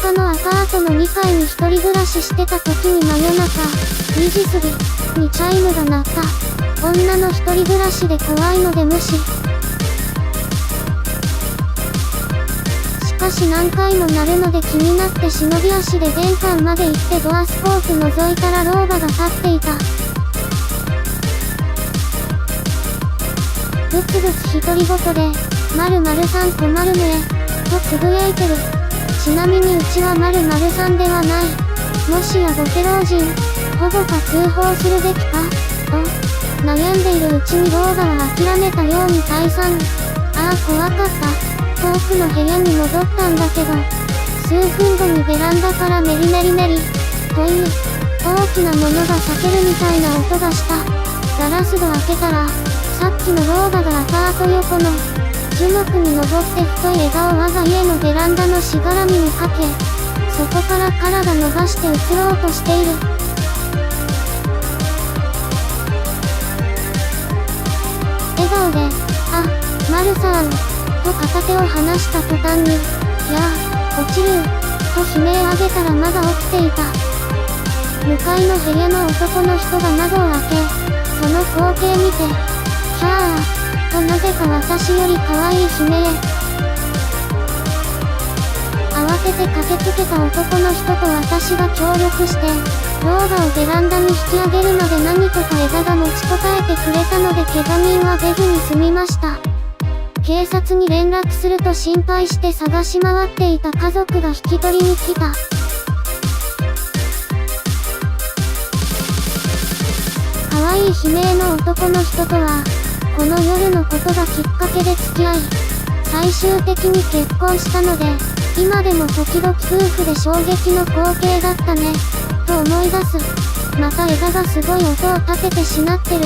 田のアパートの2階に一人暮らししてた時に真夜中、2時過ぎにチャイムが鳴った。女の一人暮らしで怖いので無視。しかし何回も鳴るので気になって忍び足で玄関まで行ってドアスコープ覗いたら老婆が立っていた。ブツブツ独り言で、〇〇さん困るね、とつぶやいてる。ちなみにうちは〇〇さんではない。もしやごテ老人、保護か通報するべきかと、悩んでいるうちに老婆は諦めたように退散。ああ怖かった。遠くの部屋に戻ったんだけど、数分後にベランダからメリメリメリ、という、大きなものが裂けるみたいな音がした。ガラス戸開けたら、さっきの老婆がアパート横の樹木に登って太い枝を我が家のベランダのしがらみにかけ、そこから体伸ばして移ろうとしている。笑顔で、あ、丸さん、と片手を離した途端に、やあ、落ちる、と悲鳴を上げたらまだ起きていた。向かいの部屋の男の人が窓を開け、その光景見て、キャー、となぜか私より可愛い悲鳴。慌てて駆けつけた男の人と私が協力して、老婆をベランダに引き上げるので何とか枝が持ちこたえてくれたので怪我人は出ずに済みました。警察に連絡すると心配して探し回っていた家族が引き取りに来た。可愛い悲鳴の男の人とは、この夜のことがきっかけで付き合い、最終的に結婚したので、今でも時々夫婦で衝撃の光景だったね、と思い出す。また枝がすごい音を立ててしなってる。